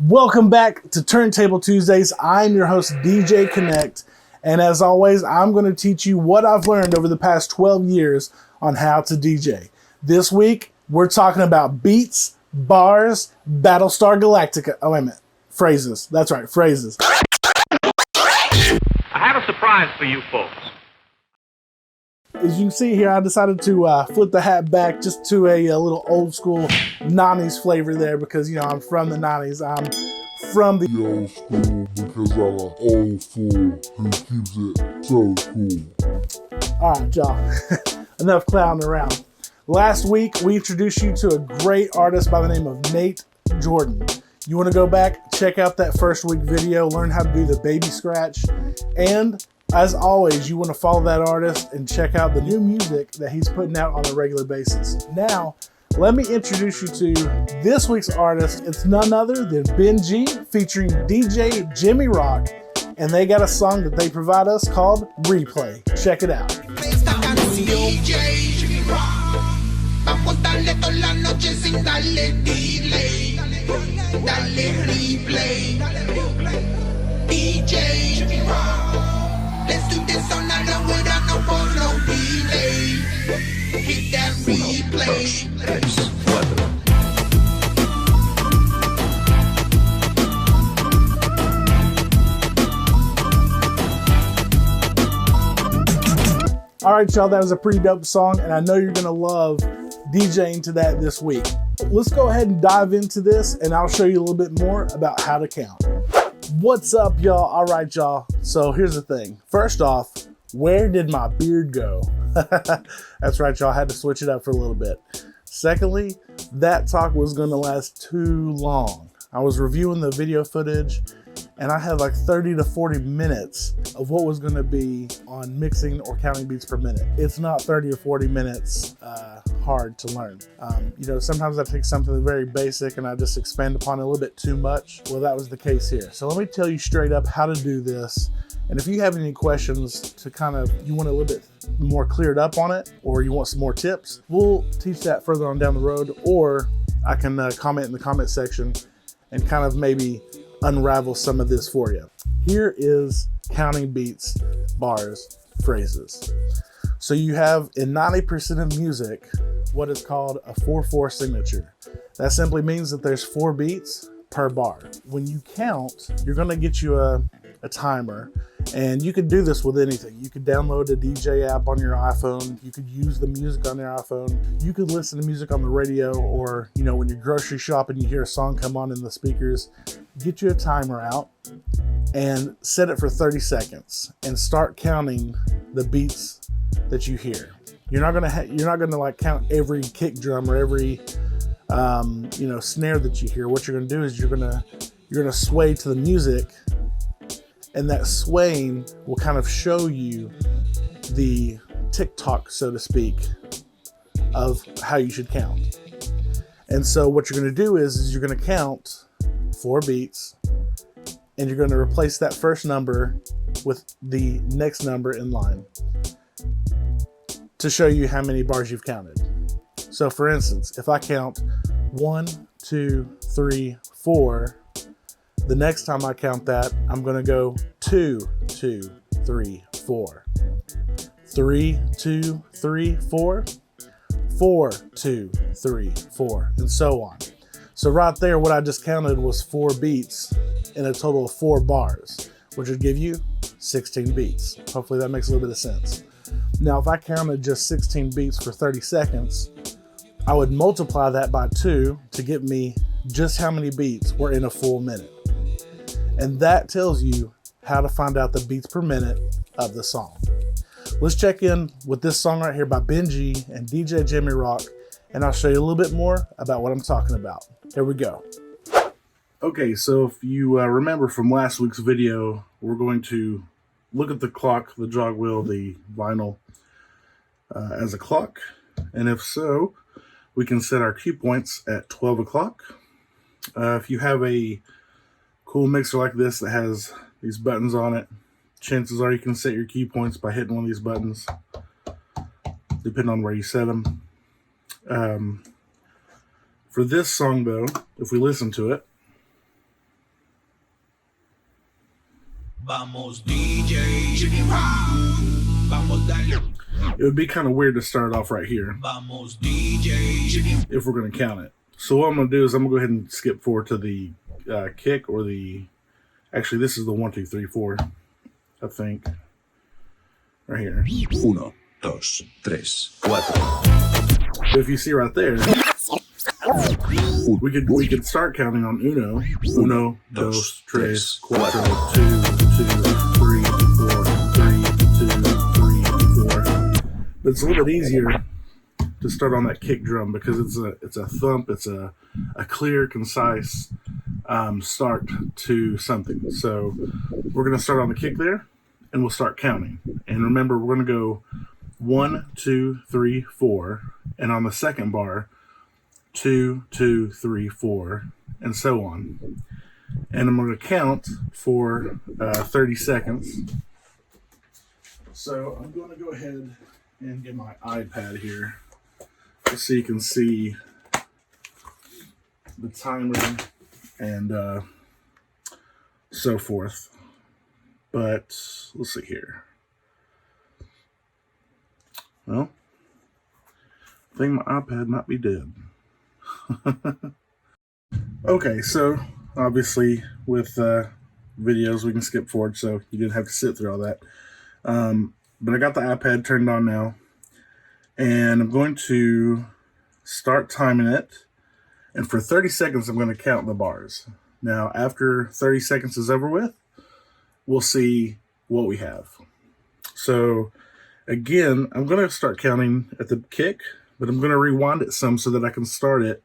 Welcome back to Turntable Tuesdays. I'm your host, DJ Connect, and as always, I'm going to teach you what I've learned over the past 12 years on how to DJ. This week, we're talking about beats, bars, Battlestar Galactica. Oh, wait a minute. Phrases. That's right, phrases. I have a surprise for you folks. As you can see here, I decided to flip the hat back just to a little old school 90s flavor there because, you know, I'm from the 90s. I'm from the old school because I'm an old fool who keeps it so cool. All right, y'all. Enough clowning around. Last week, we introduced you to a great artist by the name of Nate Jordan. You want to go back, check out that first week video, learn how to do the baby scratch, and as always, you want to follow that artist and check out the new music that he's putting out on a regular basis. Now, let me introduce you to this week's artist. It's none other than Ben G featuring DJ Jimmy Rock, and they got a song that they provide us called Replay. Check it out. DJ Jimmy Rock, vamos darle toda la noche sin darle delay, dale replay. DJ Jimmy Rock, let's do this all night long without no delay. Hit that replay. All right, y'all, that was a pretty dope song, and I know you're going to love DJing to that this week. Let's go ahead and dive into this, and I'll show you a little bit more about how to count. What's up, y'all? All right, y'all. So here's the thing. First off, where did my beard go? That's right, y'all. I had to switch it up for a little bit. Secondly, that talk was going to last too long. I was reviewing the video footage, and I had like 30 to 40 minutes of what was going to be on mixing or counting beats per minute. It's not 30 or 40 minutes hard to learn. You know, sometimes I take something very basic and I just expand upon it a little bit too much. Well, that was the case here. So let me tell you straight up how to do this. And if you have any questions to you want a little bit more cleared up on it, or you want some more tips, we'll teach that further on down the road, or I can comment in the comment section and kind of maybe unravel some of this for you. Here is counting beats, bars, phrases. So you have in 90% of music what is called a 4/4 signature. That simply means that there's 4 beats per bar. When you count, you're going to get you a timer, and you could do this with anything. You could download a DJ app on your iPhone. You could use the music on your iPhone. You could listen to music on the radio, or, you know, when you're grocery shopping, you hear a song come on in the speakers. Get you a timer out and set it for 30 seconds and start counting the beats that you hear. You're not gonna like count every kick drum or every snare that you hear. What you're gonna do is you're gonna sway to the music, and that swaying will kind of show you the TikTok, so to speak, of how you should count. And so what you're gonna do is you're gonna count 4 beats, and you're gonna replace that first number with the next number in line to show you how many bars you've counted. So for instance, if I count 1, 2, 3, 4, the next time I count that, I'm gonna go 2, 2, 3, 4, 3, 2, 3, 4, 4, 2, 3, 4, and so on. So right there, what I just counted was 4 beats in a total of 4 bars, which would give you 16 beats. Hopefully that makes a little bit of sense. Now, if I counted just 16 beats for 30 seconds, I would multiply that by 2 to get me just how many beats were in a full minute. And that tells you how to find out the beats per minute of the song. Let's check in with this song right here by Ben G and DJ Jimmy Rock, and I'll show you a little bit more about what I'm talking about. Here we go. Okay, so if you remember from last week's video, we're going to look at the clock, the jog wheel, the vinyl as a clock. And if so, we can set our cue points at 12 o'clock. If you have a cool mixer like this that has these buttons on it, chances are you can set your cue points by hitting one of these buttons, depending on where you set them. For this song, though, if we listen to it, Vamos DJ, vamos darle. It would be kind of weird to start off right here Vamos DJ. if we're going to count it. So what I'm going to do is I'm going to go ahead and skip forward to the kick or the... Actually, this is the 1, 2, 3, 4, I think. Right here. 1, 2, 3, 4. But if you see right there, we could start counting on uno. 1, 2, 3, 4, 2, 2, 3, 4, 3, 2, 3, 4. But it's a little bit easier to start on that kick drum because it's a thump, it's a clear, concise start to something. So we're going to start on the kick there, and we'll start counting. And remember, we're going to go 1, 2, 3, 4, and on the second bar, 2, 2, 3, 4, and so on. And I'm going to count for 30 seconds. So I'm going to go ahead and get my iPad here just so you can see the timer and so forth. But let's see here. Well, I think my iPad might be dead. Okay, so obviously with videos we can skip forward, so you didn't have to sit through all that. But I got the iPad turned on now, and I'm going to start timing it. And for 30 seconds, I'm going to count the bars. Now, after 30 seconds is over with, we'll see what we have. So, again, I'm going to start counting at the kick, but I'm going to rewind it some so that I can start it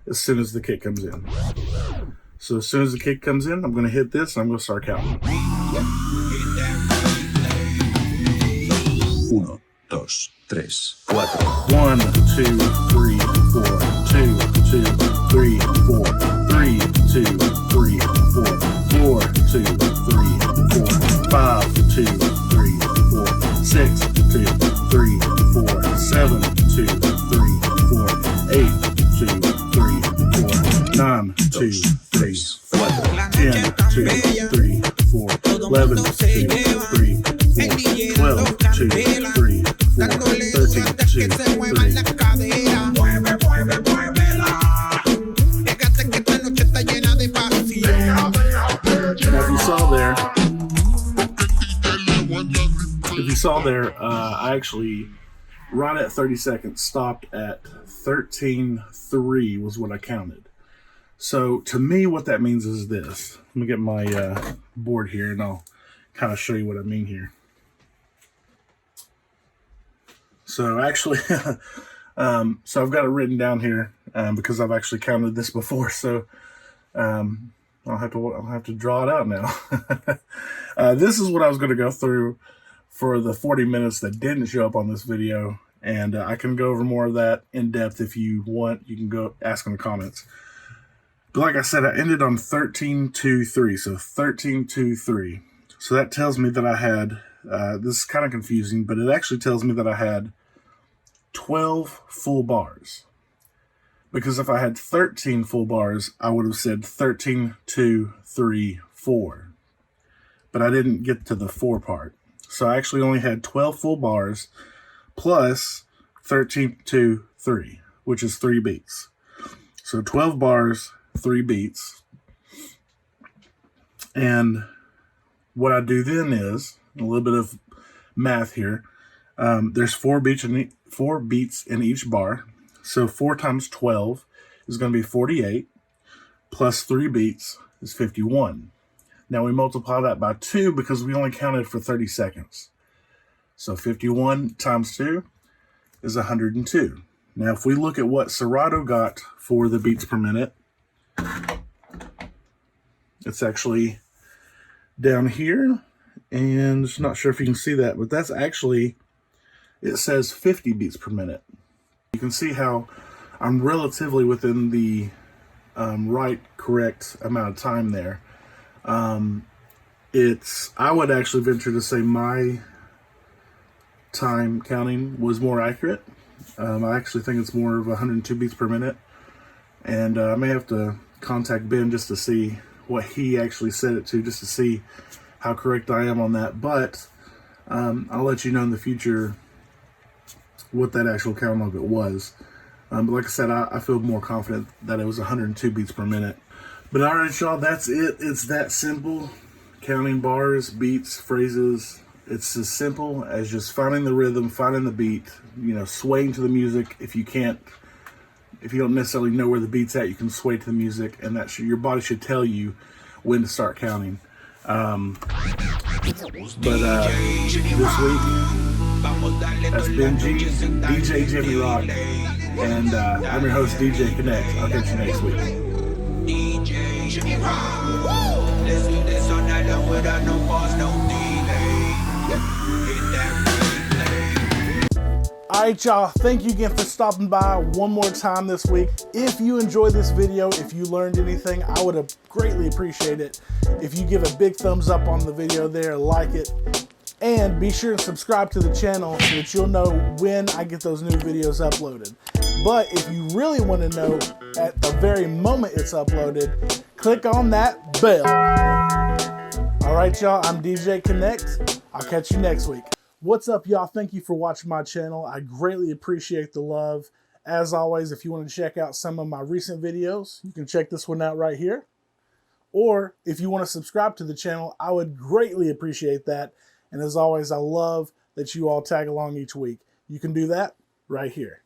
as soon as the kick comes in. So as soon as the kick comes in, I'm going to hit this and I'm going to start counting. 1, 2, 3, 4. 1, 2, 3, 4. 2, 2, 3, 4. 3, 2, 3, 4. 4, 2, 3, 4. 5, 2, 3, 4. 6, 2, 3, 4. 7, 2, 3, 4. 8, 2, 3, 4. 9, 2, 3, 4. 10, 2, 3, 4. 11, 2, 3, 4. 12, 2, 3, 4. 13, 2, 3. Now, if you saw there, I actually, right at 30 seconds, stopped at 13.3 was what I counted. So to me, what that means is this. Let me get my board here, and I'll kind of show you what I mean here. So actually, so I've got it written down here because I've actually counted this before. So I'll have to draw it out now. This is what I was going to go through for the 40 minutes that didn't show up on this video, and I can go over more of that in depth if you want. You can go ask in the comments. But like I said, I ended on 13.23, so 13.23. So that tells me that I had, this is kind of confusing, but it actually tells me that I had 12 full bars. Because if I had 13 full bars, I would have said 13, 2, 3, 4. But I didn't get to the 4 part. So I actually only had 12 full bars plus 13, 2, 3, which is 3 beats. So 12 bars, 3 beats. And what I do then is a little bit of math here. There's 4 beats in each bar. So 4 times 12 is going to be 48, plus 3 beats is 51. Now we multiply that by 2 because we only counted for 30 seconds. So 51 times 2 is 102. Now if we look at what Serato got for the beats per minute, it's actually down here, and I'm not sure if you can see that, but that's actually, it says 50 beats per minute. You can see how I'm relatively within the correct amount of time there. I would actually venture to say my time counting was more accurate. I actually think it's more of 102 beats per minute. And I may have to contact Ben just to see what he actually set it to, just to see how correct I am on that. But I'll let you know in the future what that actual count of it was. But like I said, I feel more confident that it was 102 beats per minute. But all right, y'all, that's it. It's that simple. Counting bars, beats, phrases. It's as simple as just finding the rhythm, finding the beat, you know, swaying to the music. If you don't necessarily know where the beat's at, you can sway to the music, and your body should tell you when to start counting. This week, that's been DJ Jimmy Rock, and I'm your host, DJ KNKT. I'll catch you next week. DJ Jimmy Rock. Let's do this all night long without no pause, no delay. Hit that replay. Alright, y'all, thank you again for stopping by one more time this week. If you enjoyed this video, if you learned anything, I would have greatly appreciate it if you give a big thumbs up on the video there, like it, and be sure to subscribe to the channel so that you'll know when I get those new videos uploaded. But if you really want to know at the very moment it's uploaded, click on that bell. Alright, y'all, I'm DJ KNKT. I'll catch you next week. What's up, y'all? Thank you for watching my channel. I greatly appreciate the love. As always, if you want to check out some of my recent videos, you can check this one out right here. Or if you want to subscribe to the channel, I would greatly appreciate that. And as always, I love that you all tag along each week. You can do that right here.